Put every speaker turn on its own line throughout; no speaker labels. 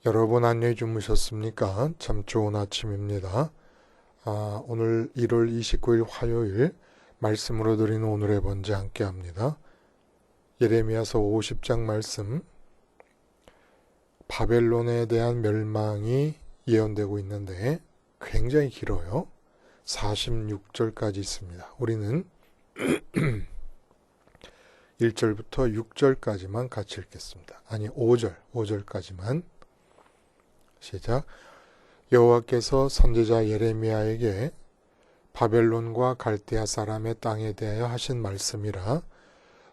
여러분 안녕히 주무셨습니까? 참 좋은 아침입니다. 오늘 1월 29일 화요일 말씀으로 드리는 오늘의 번제 함께 합니다. 예레미야서 50장 말씀, 바벨론에 대한 멸망이 예언되고 있는데 굉장히 길어요. 46절까지 있습니다. 우리는 1절부터 6절까지만 같이 읽겠습니다. 아니 5절까지만. 시작. 여호와께서 선지자 예레미야에게 바벨론과 갈대아 사람의 땅에 대하여 하신 말씀이라.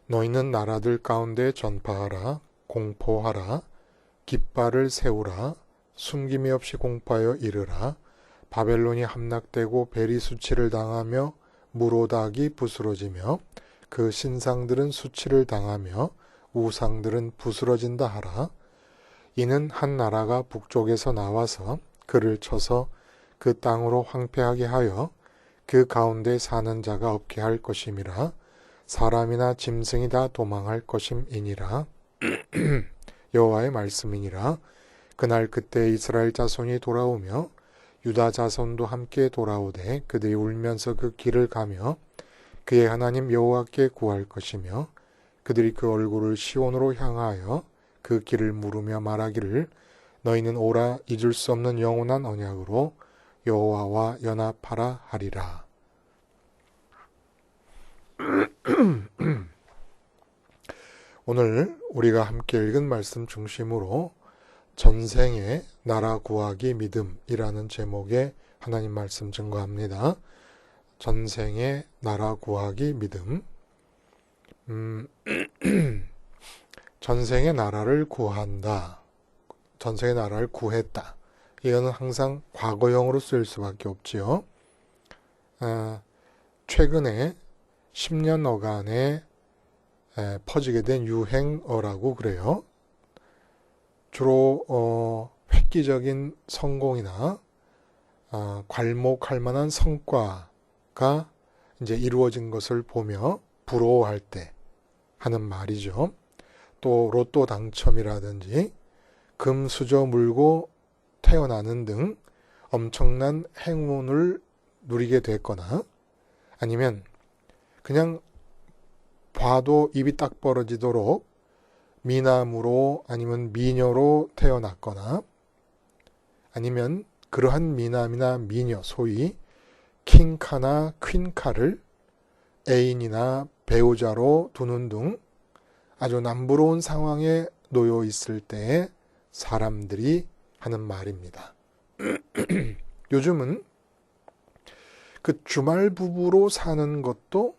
너희는 나라들 가운데 전파하라, 공포하라, 깃발을 세우라, 숨김이 없이 공포하여 이르라. 바벨론이 함락되고 벨이 수치를 당하며 무로닥이 부스러지며 그 신상들은 수치를 당하며 우상들은 부스러진다 하라. 이는 한 나라가 북쪽에서 나와서 그를 쳐서 그 땅으로 황폐하게 하여 그 가운데 사는 자가 없게 할 것임이라. 사람이나 짐승이 다 도망할 것임이니라. 여호와의 말씀이니라. 그날 그때 이스라엘 자손이 돌아오며 유다 자손도 함께 돌아오되 그들이 울면서 그 길을 가며 그의 하나님 여호와께 구할 것이며 그들이 그 얼굴을 시온으로 향하여 그 길을 물으며 말하기를 너희는 오라 잊을 수 없는 영원한 언약으로 여호와와 연합하라 하리라. 오늘 우리가 함께 읽은 말씀 중심으로 전생의 나라 구하기 믿음이라는 제목의 하나님 말씀 증거합니다. 전생의 나라 구하기 믿음. 전생의 나라를 구한다. 전생의 나라를 구했다. 이거는 항상 과거형으로 쓰일 수밖에 없지요. 최근에 10년여간에 퍼지게 된 유행어라고 그래요. 주로 획기적인 성공이나 괄목할 만한 성과가 이제 이루어진 것을 보며 부러워할 때 하는 말이죠. 또 로또 당첨이라든지 금수저 물고 태어나는 등 엄청난 행운을 누리게 됐거나 아니면 그냥 봐도 입이 딱 벌어지도록 미남으로 아니면 미녀로 태어났거나 아니면 그러한 미남이나 미녀 소위 킹카나 퀸카를 애인이나 배우자로 두는 등 아주 남부러운 상황에 놓여 있을 때에 사람들이 하는 말입니다. 요즘은 그 주말 부부로 사는 것도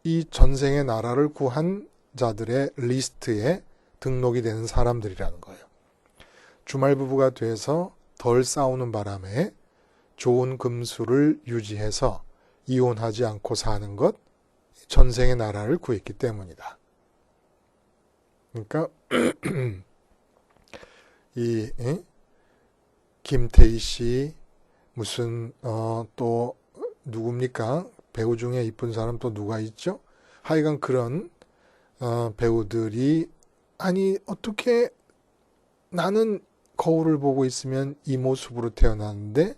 이 전생의 나라를 구한 자들의 리스트에 등록이 되는 사람들이라는 거예요. 주말 부부가 돼서 덜 싸우는 바람에 좋은 금수를 유지해서 이혼하지 않고 사는 것, 전생의 나라를 구했기 때문이다. 그러니까 이 김태희 씨 무슨 또 누굽니까? 배우 중에 이쁜 사람 또 누가 있죠? 하여간 그런 배우들이 아니 어떻게 나는 거울을 보고 있으면 이 모습으로 태어났는데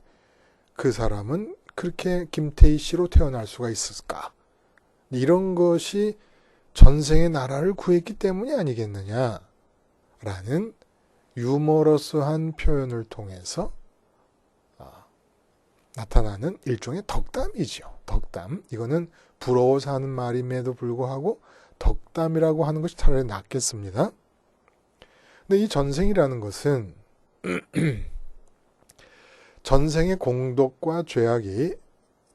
그 사람은 그렇게 김태희 씨로 태어날 수가 있을까? 이런 것이 전생의 나라를 구했기 때문이 아니겠느냐라는 유머러스한 표현을 통해서 나타나는 일종의 덕담이죠. 덕담. 이거는 부러워서 하는 말임에도 불구하고 덕담이라고 하는 것이 차라리 낫겠습니다. 근데 이 전생이라는 것은 전생의 공덕과 죄악이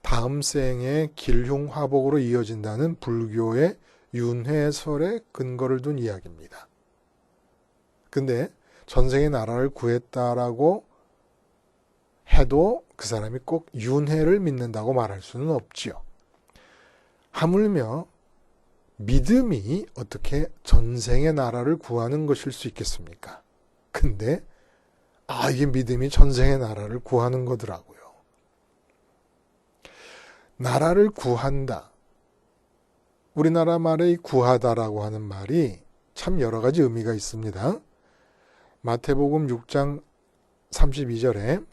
다음 생의 길흉화복으로 이어진다는 불교의 윤회설에 근거를 둔 이야기입니다. 근데 전생의 나라를 구했다라고 해도 그 사람이 꼭 윤회를 믿는다고 말할 수는 없지요. 하물며 믿음이 어떻게 전생의 나라를 구하는 것일 수 있겠습니까? 근데 이게 믿음이 전생의 나라를 구하는 거더라고요. 나라를 구한다. 우리나라 말의 구하다라고 하는 말이 참 여러 가지 의미가 있습니다. 마태복음 6장 33절에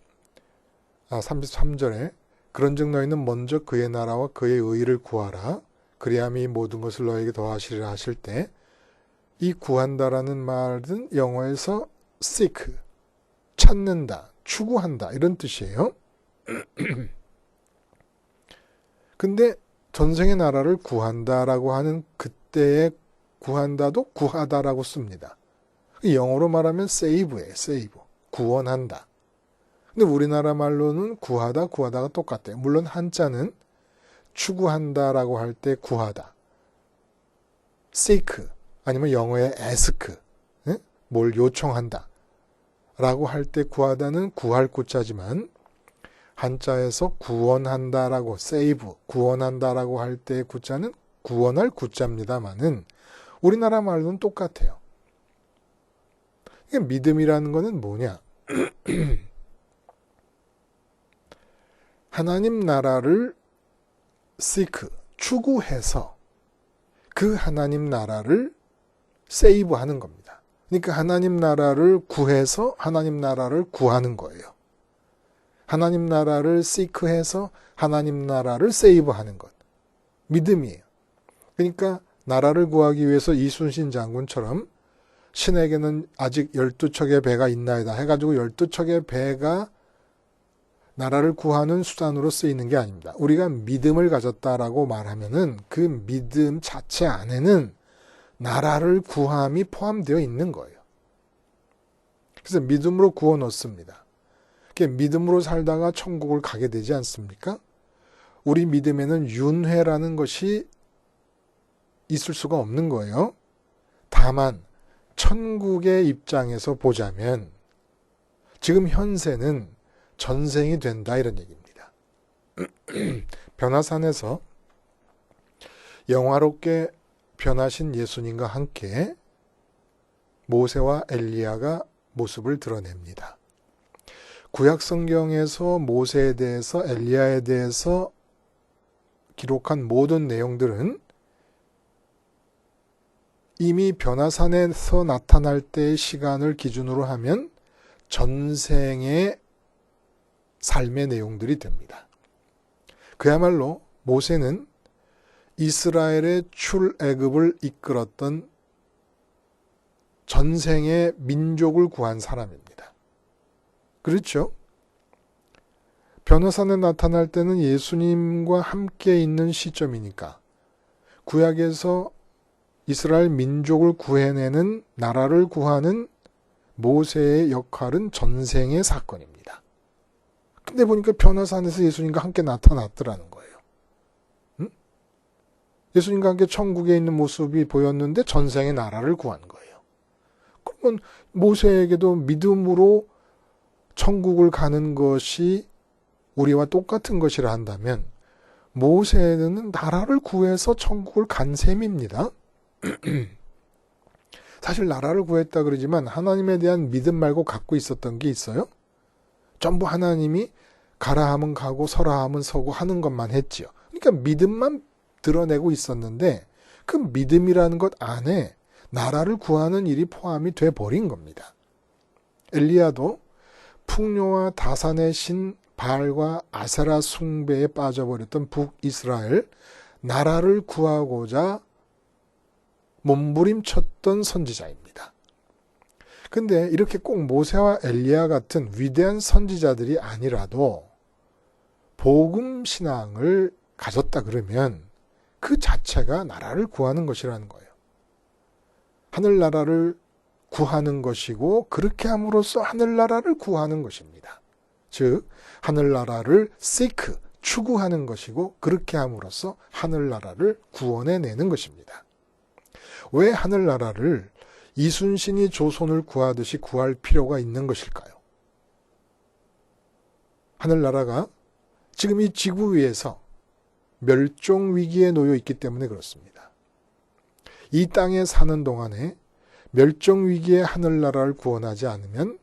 그런즉 너희는 먼저 그의 나라와 그의 의를 구하라. 그리하면 이 모든 것을 너에게 더하시리라 하실 때, 이 구한다라는 말은 영어에서 seek, 찾는다, 추구한다 이런 뜻이에요. 근데 전생의 나라를 구한다라고 하는 그때의 구한다도 구하다라고 씁니다. 영어로 말하면 save예요. save. 구원한다. 근데 우리나라 말로는 구하다가 똑같아요. 물론 한자는 추구한다라고 할 때 구하다. seek 아니면 영어의 ask. 뭘 요청한다. 라고 할 때 구하다는 구할 구자지만 한자에서 구원한다라고 save, 구원한다라고 할 때 구자는 구원할 구자입니다만은 우리나라 말로는 똑같아요. 이게 믿음이라는 거는 뭐냐? 하나님 나라를 seek, 추구해서 그 하나님 나라를 save 하는 겁니다. 그러니까 하나님 나라를 구해서 하나님 나라를 구하는 거예요. 하나님 나라를 seek해서 하나님 나라를 save 하는 것. 믿음이에요. 그러니까 나라를 구하기 위해서 이순신 장군처럼 신에게는 아직 12척의 배가 있나이다 해가지고 12척의 배가 나라를 구하는 수단으로 쓰이는 게 아닙니다. 우리가 믿음을 가졌다라고 말하면은 그 믿음 자체 안에는 나라를 구함이 포함되어 있는 거예요. 그래서 믿음으로 구워 넣습니다. 믿음으로 살다가 천국을 가게 되지 않습니까? 우리 믿음에는 윤회라는 것이 있을 수가 없는 거예요. 다만 천국의 입장에서 보자면 지금 현세는 전생이 된다 이런 얘기입니다. 변화산에서 영화롭게 변하신 예수님과 함께 모세와 엘리야가 모습을 드러냅니다. 구약 성경에서 모세에 대해서 엘리야에 대해서 기록한 모든 내용들은 이미 변화산에서 나타날 때의 시간을 기준으로 하면 전생의 삶의 내용들이 됩니다. 그야말로 모세는 이스라엘의 출애굽을 이끌었던 전생의 민족을 구한 사람입니다. 그렇죠? 변화산에 나타날 때는 예수님과 함께 있는 시점이니까 구약에서 이스라엘 민족을 구해내는 나라를 구하는 모세의 역할은 전생의 사건입니다. 근데 보니까 변화산에서 예수님과 함께 나타났더라는 거예요. 응? 예수님과 함께 천국에 있는 모습이 보였는데 전생의 나라를 구한 거예요. 그러면 모세에게도 믿음으로 천국을 가는 것이 우리와 똑같은 것이라 한다면 모세는 나라를 구해서 천국을 간 셈입니다. 사실 나라를 구했다 그러지만 하나님에 대한 믿음 말고 갖고 있었던 게 있어요? 전부 하나님이 가라 하면 가고 서라 하면 서고 하는 것만 했지요. 그러니까 믿음만 드러내고 있었는데 그 믿음이라는 것 안에 나라를 구하는 일이 포함이 돼 버린 겁니다. 엘리야도 풍요와 다산의 신 바알과 아세라 숭배에 빠져버렸던 북이스라엘 나라를 구하고자 몸부림쳤던 선지자입니다. 근데 이렇게 꼭 모세와 엘리야 같은 위대한 선지자들이 아니라도 복음 신앙을 가졌다 그러면 그 자체가 나라를 구하는 것이라는 거예요. 하늘나라를 구하는 것이고 그렇게 함으로써 하늘나라를 구하는 것입니다. 즉 하늘나라를 seek, 추구하는 것이고 그렇게 함으로써 하늘나라를 구원해내는 것입니다. 왜 하늘나라를 이순신이 조선을 구하듯이 구할 필요가 있는 것일까요? 하늘나라가 지금 이 지구 위에서 멸종위기에 놓여 있기 때문에 그렇습니다. 이 땅에 사는 동안에 멸종위기의 하늘나라를 구원하지 않으면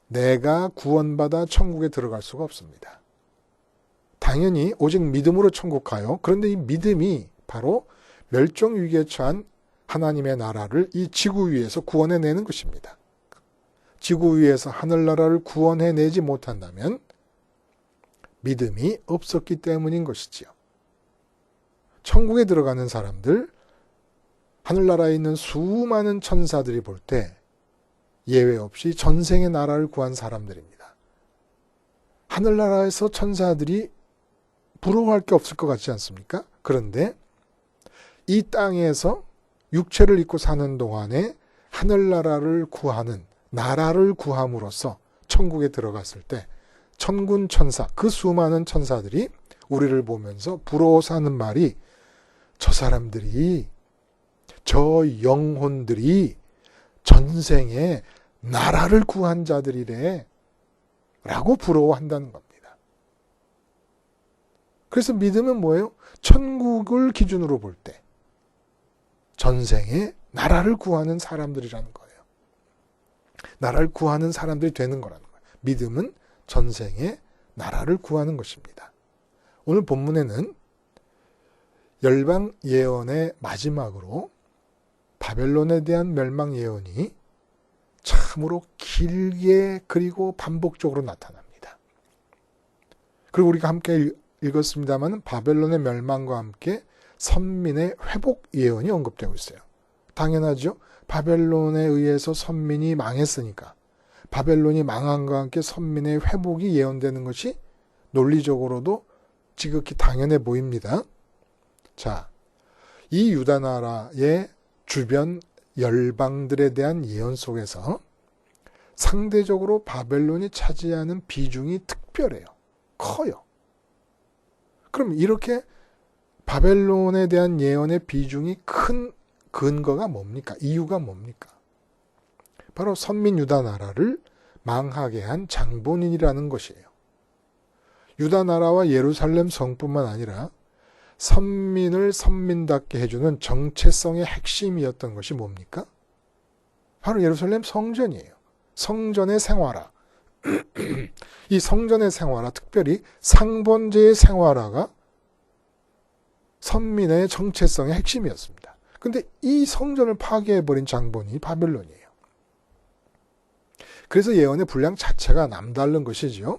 내가 구원받아 천국에 들어갈 수가 없습니다. 당연히 오직 믿음으로 천국 가요. 그런데 이 믿음이 바로 멸종위기에 처한 하나님의 나라를 이 지구 위에서 구원해내는 것입니다. 지구 위에서 하늘나라를 구원해내지 못한다면 믿음이 없었기 때문인 것이지요. 천국에 들어가는 사람들, 하늘나라에 있는 수많은 천사들이 볼 때 예외 없이 전생의 나라를 구한 사람들입니다. 하늘나라에서 천사들이 부러워할 게 없을 것 같지 않습니까? 그런데 이 땅에서 육체를 입고 사는 동안에 하늘나라를 구하는, 나라를 구함으로써 천국에 들어갔을 때 천군 천사, 그 수많은 천사들이 우리를 보면서 부러워서 하는 말이 저 사람들이, 저 영혼들이 전생에 나라를 구한 자들이래 라고 부러워한다는 겁니다. 그래서 믿음은 뭐예요? 천국을 기준으로 볼 때 전생에 나라를 구하는 사람들이라는 거예요. 나라를 구하는 사람들이 되는 거라는 거예요. 믿음은 전생에 나라를 구하는 것입니다. 오늘 본문에는 열방 예언의 마지막으로 바벨론에 대한 멸망 예언이 참으로 길게 그리고 반복적으로 나타납니다. 그리고 우리가 함께 읽었습니다만 바벨론의 멸망과 함께 선민의 회복 예언이 언급되고 있어요. 당연하죠. 바벨론에 의해서 선민이 망했으니까 바벨론이 망함과 함께 선민의 회복이 예언되는 것이 논리적으로도 지극히 당연해 보입니다. 자, 이 유다 나라의 주변 열방들에 대한 예언 속에서 상대적으로 바벨론이 차지하는 비중이 특별해요. 커요. 그럼 이렇게 바벨론에 대한 예언의 비중이 큰 근거가 뭡니까? 이유가 뭡니까? 바로 선민 유다 나라를 망하게 한 장본인이라는 것이에요. 유다 나라와 예루살렘 성뿐만 아니라 선민을 선민답게 해주는 정체성의 핵심이었던 것이 뭡니까? 바로 예루살렘 성전이에요. 성전의 생활화. 이 성전의 생활화, 특별히 상번제의 생활화가 선민의 정체성의 핵심이었습니다. 근데 이 성전을 파괴해버린 장본이 바벨론이에요. 그래서 예언의 분량 자체가 남다른 것이지요.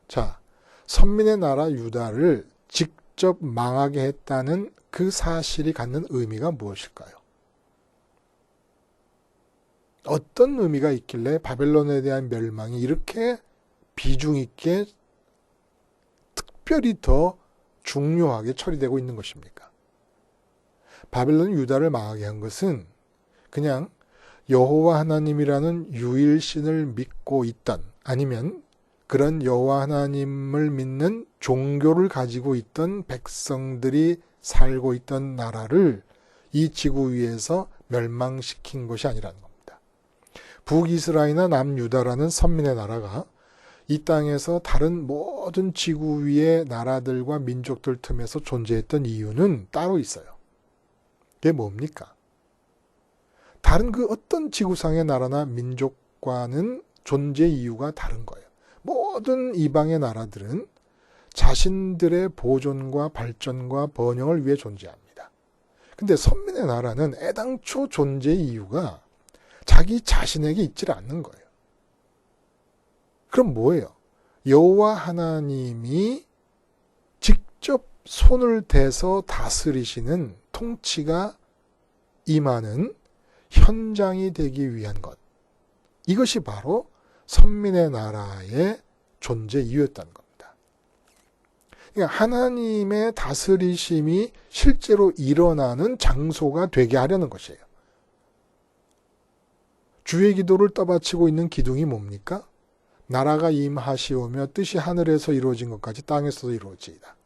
자, 선민의 나라 유다를 직접 망하게 했다는 그 사실이 갖는 의미가 무엇일까요? 어떤 의미가 있길래 바벨론에 대한 멸망이 이렇게 비중 있게 특별히 더 중요하게 처리되고 있는 것입니까? 바벨론이 유다를 망하게 한 것은 그냥 여호와 하나님이라는 유일신을 믿고 있던, 아니면 그런 여호와 하나님을 믿는 종교를 가지고 있던 백성들이 살고 있던 나라를 이 지구 위에서 멸망시킨 것이 아니라는 겁니다. 북이스라엘이나 남유다라는 선민의 나라가 이 땅에서 다른 모든 지구 위의 나라들과 민족들 틈에서 존재했던 이유는 따로 있어요. 그게 뭡니까? 다른 그 어떤 지구상의 나라나 민족과는 존재 이유가 다른 거예요. 모든 이방의 나라들은 자신들의 보존과 발전과 번영을 위해 존재합니다. 근데 선민의 나라는 애당초 존재 이유가 자기 자신에게 있질 않는 거예요. 그럼 뭐예요? 여호와 하나님이 직접 손을 대서 다스리시는 통치가 임하는 현장이 되기 위한 것. 이것이 바로 선민의 나라의 존재 이유였다는 겁니다. 그러니까 하나님의 다스리심이 실제로 일어나는 장소가 되게 하려는 것이에요. 주의 기도를 떠받치고 있는 기둥이 뭡니까? 나라가 임하시오며 뜻이 하늘에서 이루어진 것까지 땅에서도 이루어지이다.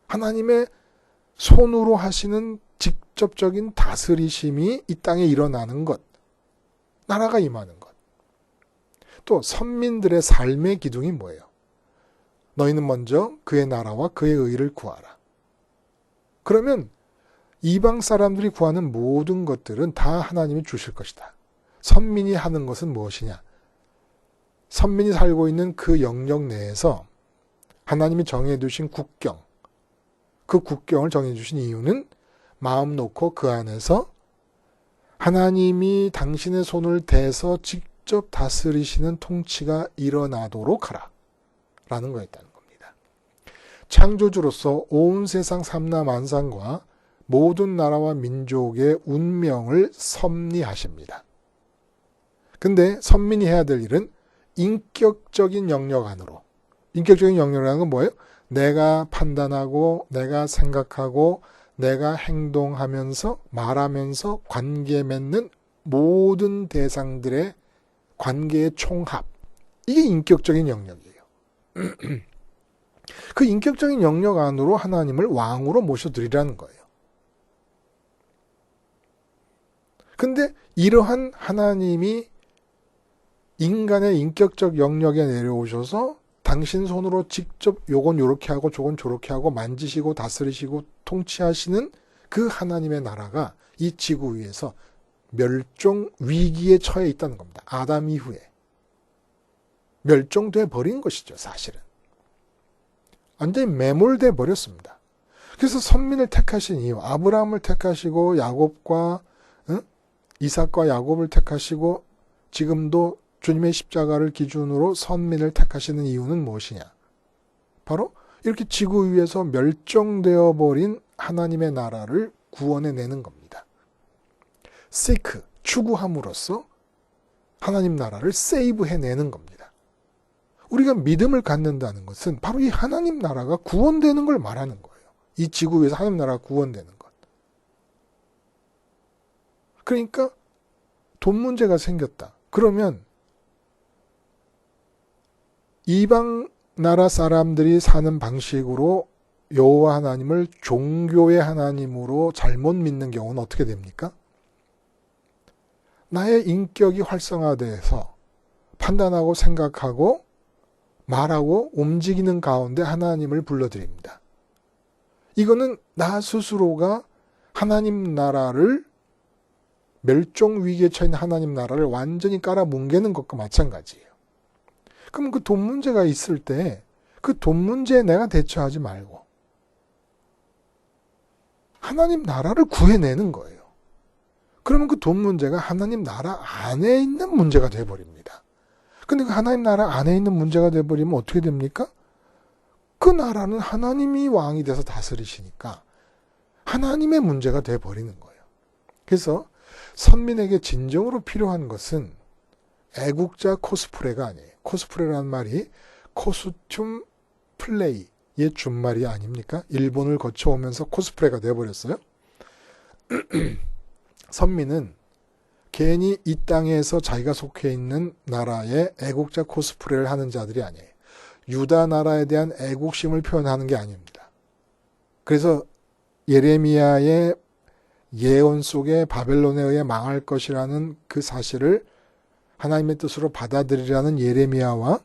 하나님의 손으로 하시는 직접적인 다스리심이 이 땅에 일어나는 것, 나라가 임하는 것. 또 선민들의 삶의 기둥이 뭐예요? 너희는 먼저 그의 나라와 그의 의를 구하라. 그러면 이방 사람들이 구하는 모든 것들은 다 하나님이 주실 것이다. 선민이 하는 것은 무엇이냐? 선민이 살고 있는 그 영역 내에서 하나님이 정해두신 국경, 그 국경을 정해주신 이유는 마음 놓고 그 안에서 하나님이 당신의 손을 대서 직접 다스리시는 통치가 일어나도록 하라 라는 거였다는 겁니다. 창조주로서 온 세상 삼라만상과 모든 나라와 민족의 운명을 섭리하십니다. 근데 선민이 해야 될 일은 인격적인 영역 안으로, 인격적인 영역이라는 건 뭐예요? 내가 판단하고 내가 생각하고 내가 행동하면서 말하면서 관계 맺는 모든 대상들의 관계의 총합, 이게 인격적인 영역이에요. 그 인격적인 영역 안으로 하나님을 왕으로 모셔드리라는 거예요. 근데 이러한 하나님이 인간의 인격적 영역에 내려오셔서 당신 손으로 직접 요건 요렇게 하고 저건 저렇게 하고 만지시고 다스리시고 통치하시는 그 하나님의 나라가 이 지구 위에서 멸종 위기에 처해 있다는 겁니다. 아담 이후에. 멸종돼 버린 것이죠, 사실은. 완전히 매몰돼 버렸습니다. 그래서 선민을 택하신 이유, 아브라함을 택하시고 야곱과 이삭과 야곱을 택하시고 지금도 주님의 십자가를 기준으로 선민을 택하시는 이유는 무엇이냐? 바로 이렇게 지구 위에서 멸종되어 버린 하나님의 나라를 구원해내는 겁니다. seek, 추구함으로써 하나님 나라를 세이브해내는 겁니다. 우리가 믿음을 갖는다는 것은 바로 이 하나님 나라가 구원되는 걸 말하는 거예요. 이 지구 위에서 하나님 나라가 구원되는 것. 그러니까 돈 문제가 생겼다. 그러면 이방 나라 사람들이 사는 방식으로 여호와 하나님을 종교의 하나님으로 잘못 믿는 경우는 어떻게 됩니까? 나의 인격이 활성화돼서 판단하고 생각하고 말하고 움직이는 가운데 하나님을 불러드립니다. 이거는 나 스스로가 하나님 나라를 멸종 위기에 처한 하나님 나라를 완전히 깔아뭉개는 것과 마찬가지예요. 그럼 그 돈 문제가 있을 때 그 돈 문제에 내가 대처하지 말고 하나님 나라를 구해내는 거예요. 그러면 그 돈 문제가 하나님 나라 안에 있는 문제가 돼버립니다. 근데 그 하나님 나라 안에 있는 문제가 돼버리면 어떻게 됩니까? 그 나라는 하나님이 왕이 돼서 다스리시니까 하나님의 문제가 돼버리는 거예요. 그래서 선민에게 진정으로 필요한 것은 애국자 코스프레가 아니에요. 코스프레라는 말이 코스튬 플레이의 준말이 아닙니까? 일본을 거쳐오면서 코스프레가 돼버렸어요. 선민은 괜히 이 땅에서 자기가 속해 있는 나라의 애국자 코스프레를 하는 자들이 아니에요. 유다 나라에 대한 애국심을 표현하는 게 아닙니다. 그래서 예레미야의 예언 속에 바벨론에 의해 망할 것이라는 그 사실을 하나님의 뜻으로 받아들이라는 예레미야와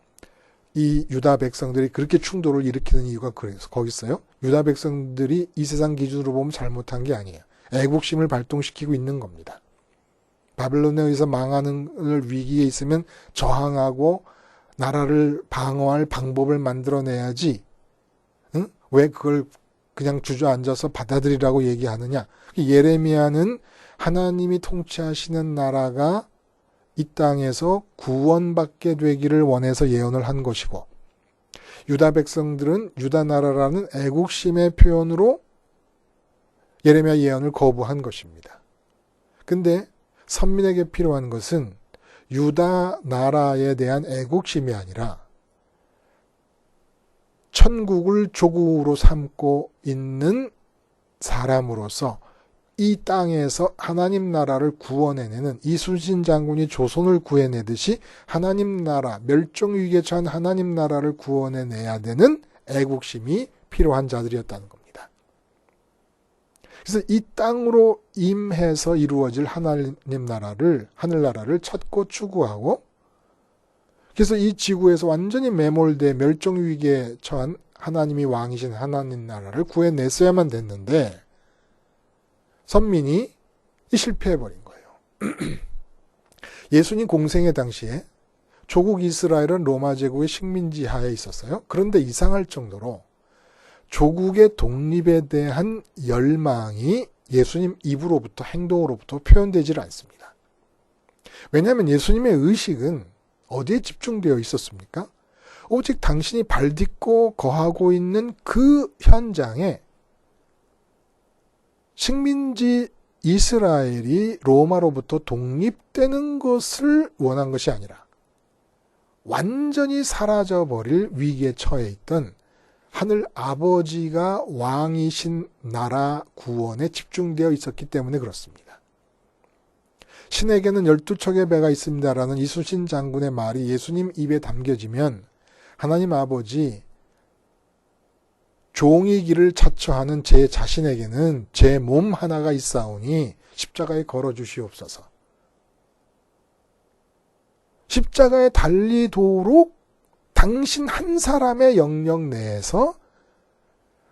이 유다 백성들이 그렇게 충돌을 일으키는 이유가 그래서 거기 있어요. 유다 백성들이 이 세상 기준으로 보면 잘못한 게 아니에요. 애국심을 발동시키고 있는 겁니다. 바벨론에 의해서 망하는 위기에 있으면 저항하고 나라를 방어할 방법을 만들어내야지. 응? 왜 그걸 그냥 주저앉아서 받아들이라고 얘기하느냐. 예레미야는 하나님이 통치하시는 나라가 이 땅에서 구원받게 되기를 원해서 예언을 한 것이고, 유다 백성들은 유다 나라라는 애국심의 표현으로 예레미야 예언을 거부한 것입니다. 근데 선민에게 필요한 것은 유다 나라에 대한 애국심이 아니라 천국을 조국으로 삼고 있는 사람으로서 이 땅에서 하나님 나라를 구원해내는 이순신 장군이 조선을 구해내듯이 하나님 나라, 멸종위기에 처한 하나님 나라를 구원해내야 되는 애국심이 필요한 자들이었다는 겁니다. 그래서 이 땅으로 임해서 이루어질 하나님 나라를, 하늘나라를 찾고 추구하고, 그래서 이 지구에서 완전히 매몰돼 멸종위기에 처한 하나님이 왕이신 하나님 나라를 구해냈어야만 됐는데, 선민이 실패해버린 거예요. 예수님 공생의 당시에 조국 이스라엘은 로마 제국의 식민지 하에 있었어요. 그런데 이상할 정도로 조국의 독립에 대한 열망이 예수님 입으로부터 행동으로부터 표현되질 않습니다. 왜냐하면 예수님의 의식은 어디에 집중되어 있었습니까? 오직 당신이 발딛고 거하고 있는 그 현장에 식민지 이스라엘이 로마로부터 독립되는 것을 원한 것이 아니라 완전히 사라져버릴 위기에 처해 있던 하늘 아버지가 왕이신 나라 구원에 집중되어 있었기 때문에 그렇습니다. 신에게는 12척의 배가 있습니다라는 이순신 장군의 말이 예수님 입에 담겨지면 하나님 아버지, 종의 길을 자처하는 제 자신에게는 제 몸 하나가 있사오니 십자가에 걸어주시옵소서. 십자가에 달리도록 당신 한 사람의 영역 내에서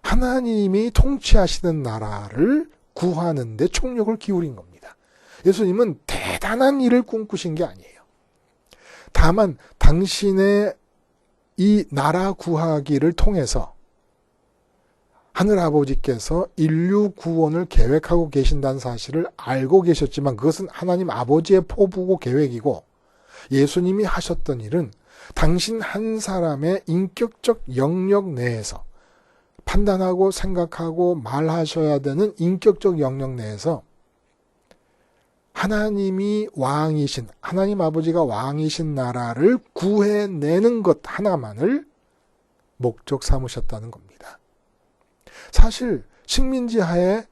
하나님이 통치하시는 나라를 구하는 데 총력을 기울인 겁니다. 예수님은 대단한 일을 꿈꾸신 게 아니에요. 다만 당신의 이 나라 구하기를 통해서 하늘아버지께서 인류 구원을 계획하고 계신다는 사실을 알고 계셨지만 그것은 하나님 아버지의 포부고 계획이고 예수님이 하셨던 일은 당신 한 사람의 인격적 영역 내에서 판단하고 생각하고 말하셔야 되는 인격적 영역 내에서 하나님이 왕이신, 하나님 아버지가 왕이신 나라를 구해내는 것 하나만을 목적 삼으셨다는 겁니다. 사실 식민지 하에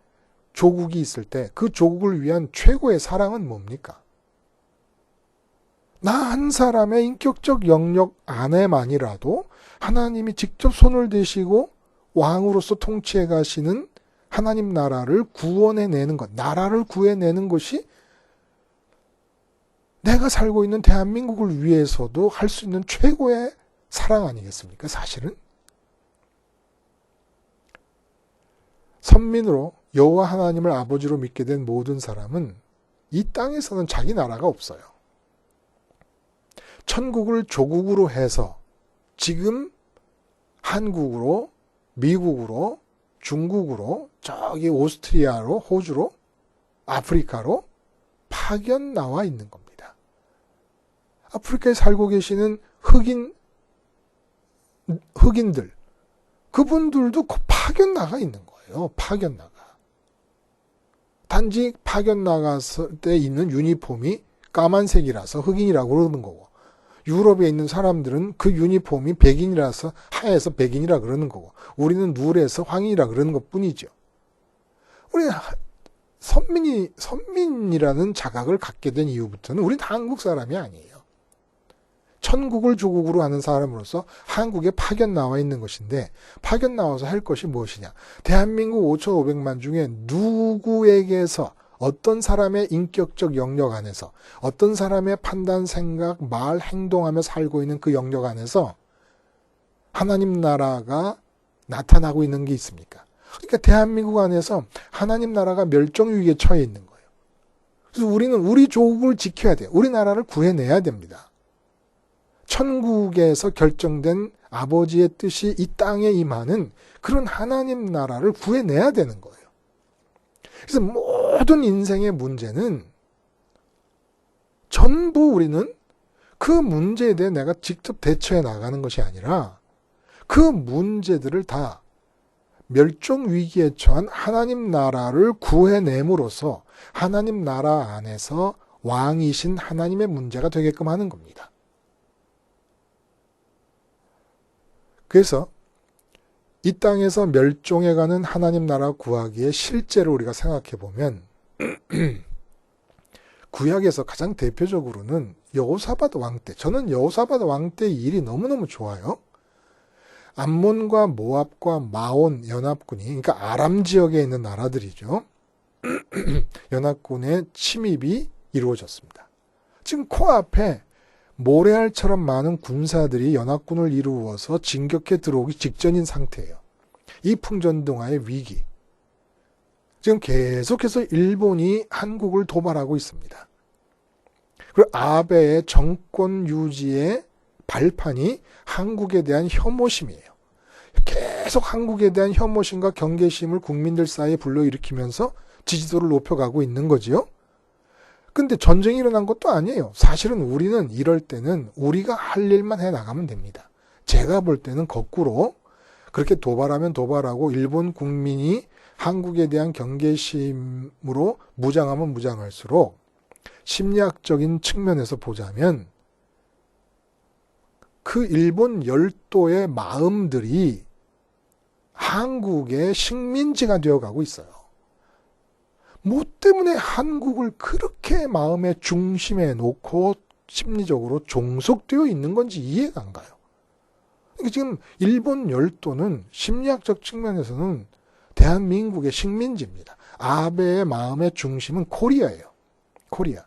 조국이 있을 때 그 조국을 위한 최고의 사랑은 뭡니까? 나 한 사람의 인격적 영역 안에만이라도 하나님이 직접 손을 대시고 왕으로서 통치해 가시는 하나님 나라를 구원해내는 것, 나라를 구해내는 것이 내가 살고 있는 대한민국을 위해서도 할 수 있는 최고의 사랑 아니겠습니까? 사실은. 선민으로 여호와 하나님을 아버지로 믿게 된 모든 사람은 이 땅에서는 자기 나라가 없어요. 천국을 조국으로 해서 지금 한국으로, 미국으로, 중국으로, 저기 오스트리아로, 호주로, 아프리카로 파견 나와 있는 겁니다. 아프리카에 살고 계시는 흑인들, 그분들도 파견 나가 있는 거예요. 파견 나가. 단지 파견 나갔을 때 있는 유니폼이 까만색이라서 흑인이라고 그러는 거고, 유럽에 있는 사람들은 그 유니폼이 백인이라서 하에서 백인이라 그러는 거고, 우리는 누래서 황인이라 그러는 것 뿐이죠. 우리 선민이라는 자각을 갖게 된 이후부터는 우리는 한국 사람이 아니에요. 천국을 조국으로 하는 사람으로서 한국에 파견 나와 있는 것인데, 파견 나와서 할 것이 무엇이냐? 대한민국 5,500만 중에 누구에게서, 어떤 사람의 인격적 영역 안에서, 어떤 사람의 판단, 생각, 말, 행동하며 살고 있는 그 영역 안에서 하나님 나라가 나타나고 있는 게 있습니까? 그러니까 대한민국 안에서 하나님 나라가 멸종위기에 처해 있는 거예요. 그래서 우리는 우리 조국을 지켜야 돼요. 우리나라를 구해내야 됩니다. 천국에서 결정된 아버지의 뜻이 이 땅에 임하는 그런 하나님 나라를 구해내야 되는 거예요. 그래서 모든 인생의 문제는 전부 우리는 그 문제에 대해 내가 직접 대처해 나가는 것이 아니라 그 문제들을 다 멸종위기에 처한 하나님 나라를 구해냄으로써 하나님 나라 안에서 왕이신 하나님의 문제가 되게끔 하는 겁니다. 그래서 이 땅에서 멸종해가는 하나님 나라 구하기에 실제로 우리가 생각해 보면 구약에서 가장 대표적으로는 여호사밧 왕 때, 저는 여호사밧 왕 때 일이 너무너무 좋아요. 암몬과 모압과 마온 연합군이, 그러니까 아람 지역에 있는 나라들이죠. 연합군의 침입이 이루어졌습니다. 지금 코앞에 모래알처럼 많은 군사들이 연합군을 이루어서 진격해 들어오기 직전인 상태예요. 이 풍전등화의 위기. 지금 계속해서 일본이 한국을 도발하고 있습니다. 그리고 아베의 정권 유지의 발판이 한국에 대한 혐오심이에요. 계속 한국에 대한 혐오심과 경계심을 국민들 사이에 불러일으키면서 지지도를 높여가고 있는 거지요. 근데 전쟁이 일어난 것도 아니에요. 사실은 우리는 이럴 때는 우리가 할 일만 해 나가면 됩니다. 제가 볼 때는 거꾸로 그렇게 도발하면 도발하고 일본 국민이 한국에 대한 경계심으로 무장하면 무장할수록 심리학적인 측면에서 보자면 그 일본 열도의 마음들이 한국의 식민지가 되어가고 있어요. 뭐 때문에 한국을 그렇게 마음의 중심에 놓고 심리적으로 종속되어 있는 건지 이해가 안 가요. 지금 일본 열도는 심리학적 측면에서는 대한민국의 식민지입니다. 아베의 마음의 중심은 코리아예요. 코리아.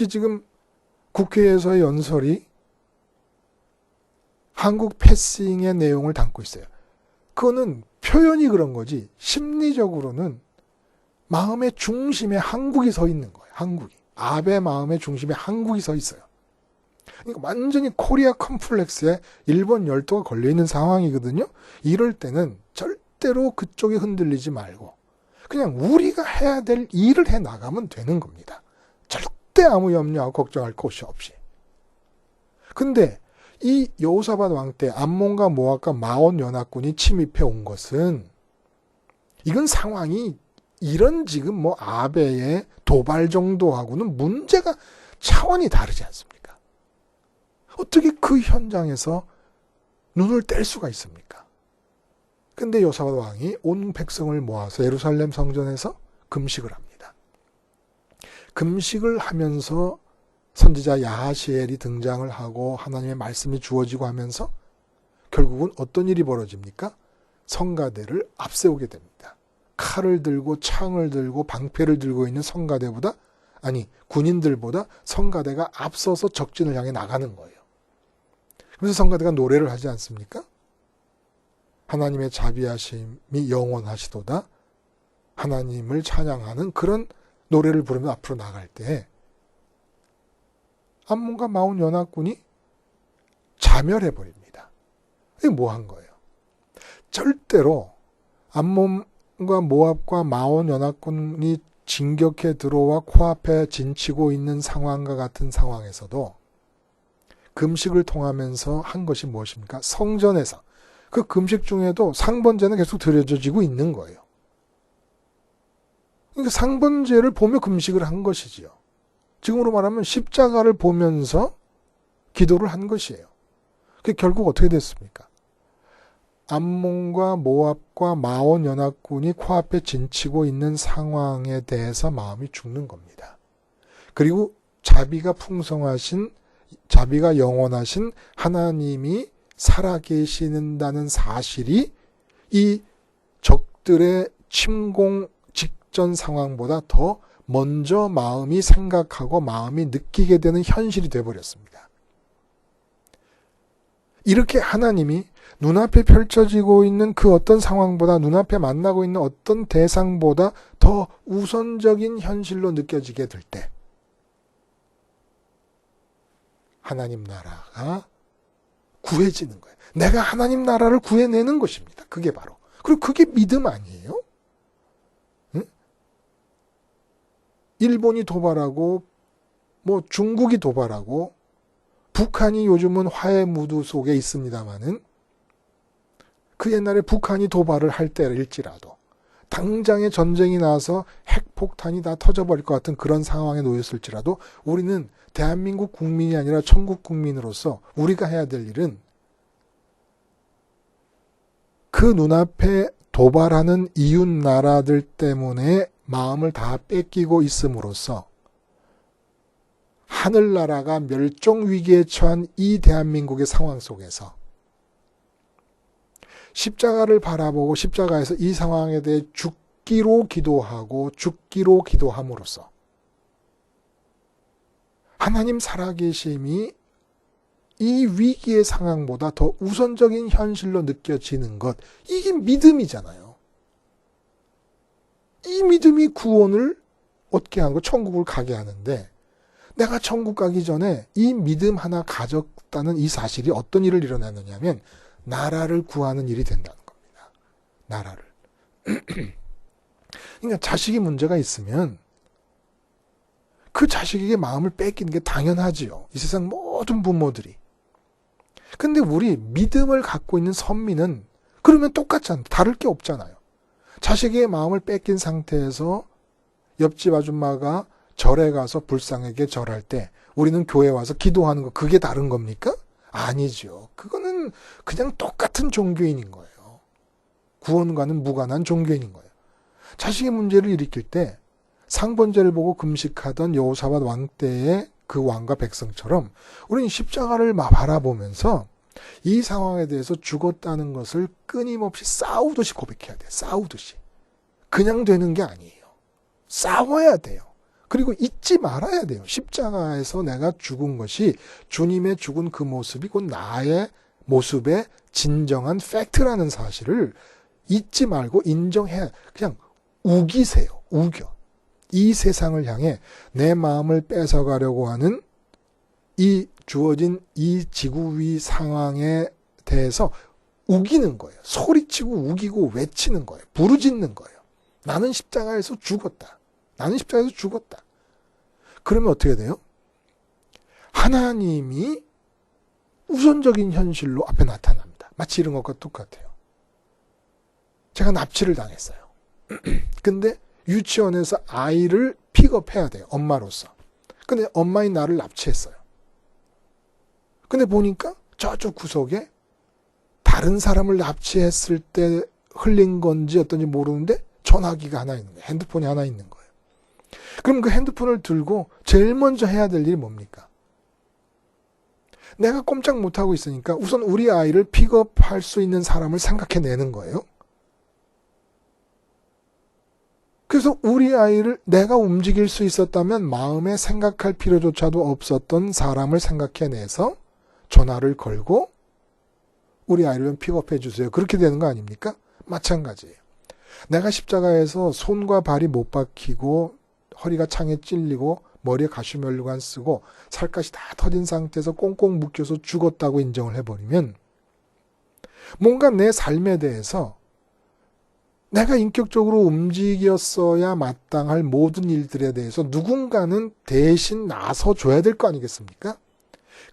지금 국회에서의 연설이 한국 패싱의 내용을 담고 있어요. 그거는 표현이 그런 거지 심리적으로는 마음의 중심에 한국이 서 있는 거예요. 한국이. 아베 마음의 중심에 한국이 서 있어요. 그러니까 완전히 코리아 컴플렉스에 일본 열도가 걸려있는 상황이거든요. 이럴 때는 절대로 그쪽에 흔들리지 말고 그냥 우리가 해야 될 일을 해 나가면 되는 겁니다. 절대 아무 염려하고 걱정할 것이 없이. 근데 이 여호사밧 왕 때 암몬과 모압과 마온 연합군이 침입해 온 것은 이건 상황이 이런 지금 뭐 아베의 도발 정도하고는 문제가 차원이 다르지 않습니까? 어떻게 그 현장에서 눈을 뗄 수가 있습니까? 근데 여호사밧 왕이 온 백성을 모아서 예루살렘 성전에서 금식을 합니다. 금식을 하면서 선지자 야하시엘이 등장을 하고 하나님의 말씀이 주어지고 하면서 결국은 어떤 일이 벌어집니까? 성가대를 앞세우게 됩니다. 칼을 들고 창을 들고 방패를 들고 있는 성가대보다 군인들보다 성가대가 앞서서 적진을 향해 나가는 거예요. 그래서 성가대가 노래를 하지 않습니까? 하나님의 자비하심이 영원하시도다. 하나님을 찬양하는 그런 노래를 부르며 앞으로 나갈 때 암몬과 마온 연합군이 자멸해버립니다. 이게 뭐 한 거예요? 절대로 암몬과 모압과 마온 연합군이 진격해 들어와 코앞에 진치고 있는 상황과 같은 상황에서도 금식을 통하면서 한 것이 무엇입니까? 성전에서 그 금식 중에도 상번제는 계속 드려지고 있는 거예요. 그러니까 상번제를 보며 금식을 한 것이지요. 지금으로 말하면 십자가를 보면서 기도를 한 것이에요. 그게 결국 어떻게 됐습니까? 암몬과 모압과 마온 연합군이 코앞에 진치고 있는 상황에 대해서 마음이 죽는 겁니다. 그리고 자비가 풍성하신, 자비가 영원하신 하나님이 살아계신다는 사실이 이 적들의 침공 직전 상황보다 더 먼저 마음이 생각하고 마음이 느끼게 되는 현실이 되어버렸습니다. 이렇게 하나님이 눈앞에 펼쳐지고 있는 그 어떤 상황보다 눈앞에 만나고 있는 어떤 대상보다 더 우선적인 현실로 느껴지게 될 때 하나님 나라가 구해지는 거예요. 내가 하나님 나라를 구해내는 것입니다. 그게 바로. 그리고 그게 믿음 아니에요? 응? 일본이 도발하고 뭐 중국이 도발하고 북한이 요즘은 화해 무드 속에 있습니다마는 그 옛날에 북한이 도발을 할 때일지라도 당장에 전쟁이 나서 핵폭탄이 다 터져버릴 것 같은 그런 상황에 놓였을지라도 우리는 대한민국 국민이 아니라 천국 국민으로서 우리가 해야 될 일은 그 눈앞에 도발하는 이웃 나라들 때문에 마음을 다 뺏기고 있음으로써 하늘나라가 멸종위기에 처한 이 대한민국의 상황 속에서 십자가를 바라보고 십자가에서 이 상황에 대해 죽기로 기도하고 죽기로 기도함으로써 하나님 살아계심이 이 위기의 상황보다 더 우선적인 현실로 느껴지는 것, 이게 믿음이잖아요. 이 믿음이 구원을 얻게 하고 천국을 가게 하는데 내가 천국 가기 전에 이 믿음 하나 가졌다는 이 사실이 어떤 일을 일어나느냐면 나라를 구하는 일이 된다는 겁니다. 나라를. 그러니까 자식이 문제가 있으면 그 자식에게 마음을 뺏기는 게 당연하지요. 이 세상 모든 부모들이. 근데 우리 믿음을 갖고 있는 선민은 그러면 똑같잖아요. 다를 게 없잖아요. 자식의 마음을 뺏긴 상태에서 옆집 아줌마가 절에 가서 불쌍하게 절할 때 우리는 교회 와서 기도하는 거 그게 다른 겁니까? 아니죠. 그거는 그냥 똑같은 종교인인 거예요. 구원과는 무관한 종교인인 거예요. 자식의 문제를 일으킬 때 상번제를 보고 금식하던 여호사밧 왕 때의 그 왕과 백성처럼 우리는 십자가를 바라보면서 이 상황에 대해서 죽었다는 것을 끊임없이 싸우듯이 고백해야 돼요. 싸우듯이. 그냥 되는 게 아니에요. 싸워야 돼요. 그리고 잊지 말아야 돼요. 십자가에서 내가 죽은 것이 주님의 죽은 그 모습이 곧 나의 모습의 진정한 팩트라는 사실을 잊지 말고 인정해. 그냥 우기세요. 우겨. 이 세상을 향해 내 마음을 뺏어가려고 하는 이 주어진 이 지구 위 상황에 대해서 우기는 거예요. 소리치고 우기고 외치는 거예요. 부르짖는 거예요. 나는 십자가에서 죽었다. 나는 십자가에서 죽었다. 그러면 어떻게 돼요? 하나님이 우선적인 현실로 앞에 나타납니다. 마치 이런 것과 똑같아요. 제가 납치를 당했어요. 근데 유치원에서 아이를 픽업해야 돼요. 엄마로서. 근데 엄마인 나를 납치했어요. 근데 보니까 저쪽 구석에 다른 사람을 납치했을 때 흘린 건지 어떤지 모르는데 전화기가 하나 있는 거예요. 핸드폰이 하나 있는 거예요. 그럼 그 핸드폰을 들고 제일 먼저 해야 될 일이 뭡니까? 내가 꼼짝 못하고 있으니까 우선 우리 아이를 픽업할 수 있는 사람을 생각해내는 거예요. 그래서 우리 아이를 내가 움직일 수 있었다면 마음에 생각할 필요조차도 없었던 사람을 생각해내서 전화를 걸고 우리 아이를 픽업해 주세요. 그렇게 되는 거 아닙니까? 마찬가지예요. 내가 십자가에서 손과 발이 못 박히고 허리가 창에 찔리고 머리에 가시면류관 쓰고 살갗이 다 터진 상태에서 꽁꽁 묶여서 죽었다고 인정을 해버리면 뭔가 내 삶에 대해서 내가 인격적으로 움직였어야 마땅할 모든 일들에 대해서 누군가는 대신 나서줘야 될 거 아니겠습니까?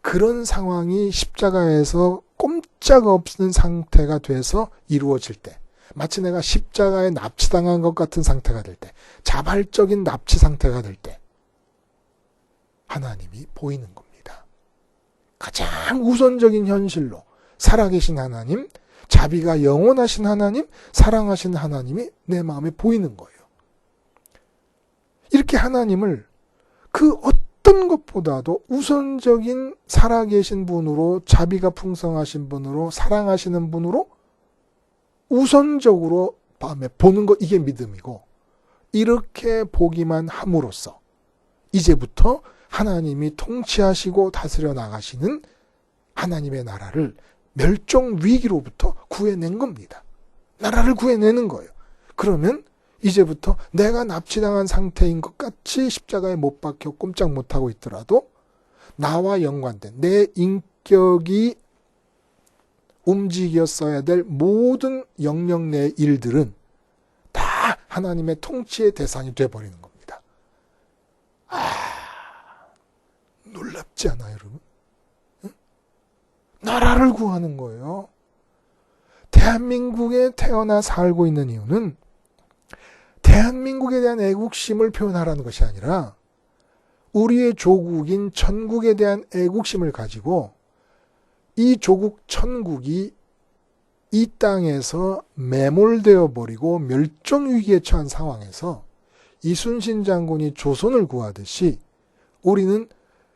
그런 상황이 십자가에서 꼼짝없는 상태가 돼서 이루어질 때 마치 내가 십자가에 납치당한 것 같은 상태가 될 때 자발적인 납치 상태가 될 때 하나님이 보이는 겁니다. 가장 우선적인 현실로 살아계신 하나님, 자비가 영원하신 하나님, 사랑하신 하나님이 내 마음에 보이는 거예요. 이렇게 하나님을 그 어떤 것보다도 우선적인 살아계신 분으로 자비가 풍성하신 분으로 사랑하시는 분으로 우선적으로 밤에 보는 것 이게 믿음이고 이렇게 보기만 함으로써 이제부터 하나님이 통치하시고 다스려 나가시는 하나님의 나라를 멸종 위기로부터 구해낸 겁니다. 나라를 구해내는 거예요. 그러면 이제부터 내가 납치당한 상태인 것 같이 십자가에 못 박혀 꼼짝 못하고 있더라도 나와 연관된 내 인격이 움직였어야 될 모든 영역 내 일들은 다 하나님의 통치의 대상이 돼버리는 겁니다. 놀랍지 않아요, 여러분? 응? 나라를 구하는 거예요. 대한민국에 태어나 살고 있는 이유는 대한민국에 대한 애국심을 표현하라는 것이 아니라 우리의 조국인 천국에 대한 애국심을 가지고 이 조국 천국이 이 땅에서 매몰되어 버리고 멸종위기에 처한 상황에서 이순신 장군이 조선을 구하듯이 우리는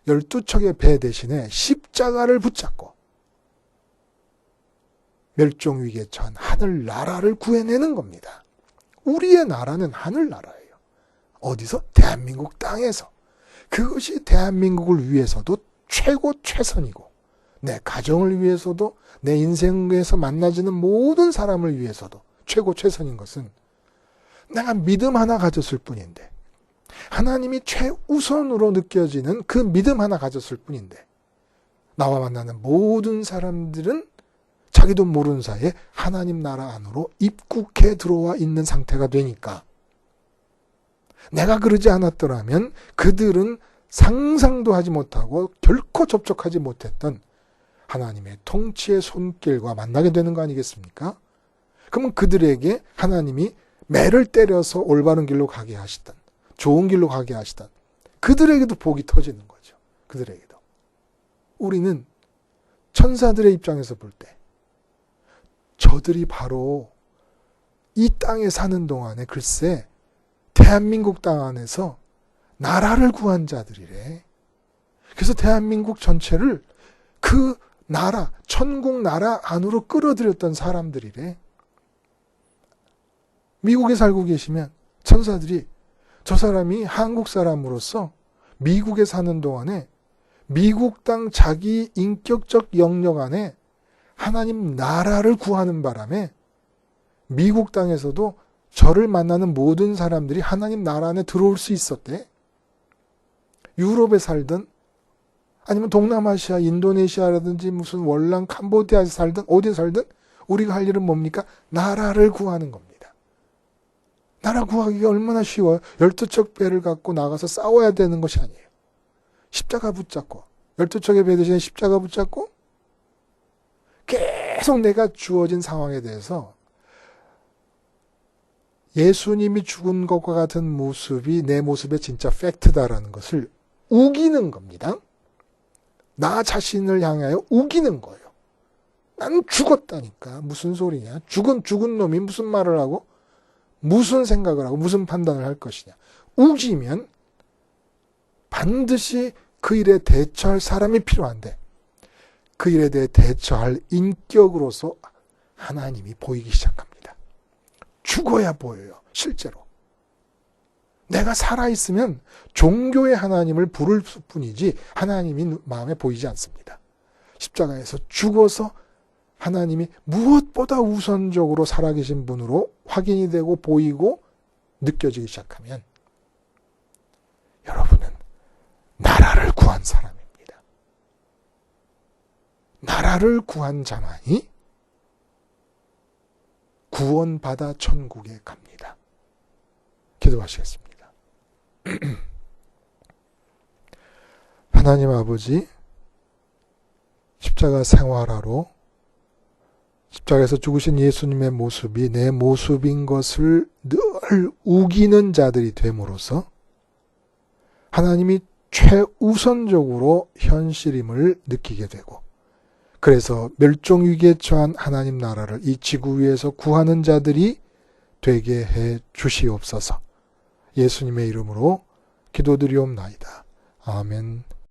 12척의 배 대신에 십자가를 붙잡고 멸종위기에 처한 하늘나라를 구해내는 겁니다. 우리의 나라는 하늘나라예요. 어디서? 대한민국 땅에서. 그것이 대한민국을 위해서도 최고 최선이고 내 가정을 위해서도 내 인생에서 만나지는 모든 사람을 위해서도 최고 최선인 것은 내가 믿음 하나 가졌을 뿐인데 하나님이 최우선으로 느껴지는 그 믿음 하나 가졌을 뿐인데 나와 만나는 모든 사람들은 자기도 모르는 사이에 하나님 나라 안으로 입국해 들어와 있는 상태가 되니까 내가 그러지 않았더라면 그들은 상상도 하지 못하고 결코 접촉하지 못했던 하나님의 통치의 손길과 만나게 되는 거 아니겠습니까? 그러면 그들에게 하나님이 매를 때려서 올바른 길로 가게 하시던, 좋은 길로 가게 하시던 그들에게도 복이 터지는 거죠. 그들에게도. 우리는 천사들의 입장에서 볼 때 저들이 바로 이 땅에 사는 동안에 글쎄 대한민국 땅 안에서 나라를 구한 자들이래. 그래서 대한민국 전체를 그 나라, 천국 나라 안으로 끌어들였던 사람들이래. 미국에 살고 계시면 천사들이 저 사람이 한국 사람으로서 미국에 사는 동안에 미국 땅 자기 인격적 영역 안에 하나님 나라를 구하는 바람에 미국 땅에서도 저를 만나는 모든 사람들이 하나님 나라 안에 들어올 수 있었대. 유럽에 살든 아니면 동남아시아, 인도네시아라든지 무슨 월남, 캄보디아에 살든 어디에 살든 우리가 할 일은 뭡니까? 나라를 구하는 겁니다. 나라 구하기가 얼마나 쉬워요. 12척 배를 갖고 나가서 싸워야 되는 것이 아니에요. 십자가 붙잡고 12척의 배 대신에 십자가 붙잡고 계속 내가 주어진 상황에 대해서 예수님이 죽은 것과 같은 모습이 내 모습의 진짜 팩트다라는 것을 우기는 겁니다. 나 자신을 향하여 우기는 거예요. 나는 죽었다니까. 무슨 소리냐. 죽은 놈이 무슨 말을 하고 무슨 생각을 하고 무슨 판단을 할 것이냐. 우기면 반드시 그 일에 대처할 사람이 필요한데 그 일에 대해 대처할 인격으로서 하나님이 보이기 시작합니다. 죽어야 보여요. 실제로. 내가 살아있으면 종교의 하나님을 부를 뿐이지 하나님이 마음에 보이지 않습니다. 십자가에서 죽어서 하나님이 무엇보다 우선적으로 살아계신 분으로 확인이 되고 보이고 느껴지기 시작하면 여러분은 나라를 구한 사람입니다. 나라를 구한 자만이 구원받아 천국에 갑니다. 기도하시겠습니다. 하나님 아버지, 십자가 생활하러 십자가에서 죽으신 예수님의 모습이 내 모습인 것을 늘 우기는 자들이 됨으로써 하나님이 최우선적으로 현실임을 느끼게 되고 그래서 멸종위기에 처한 하나님 나라를 이 지구 위에서 구하는 자들이 되게 해 주시옵소서. 예수님의 이름으로 기도드리옵나이다. 아멘.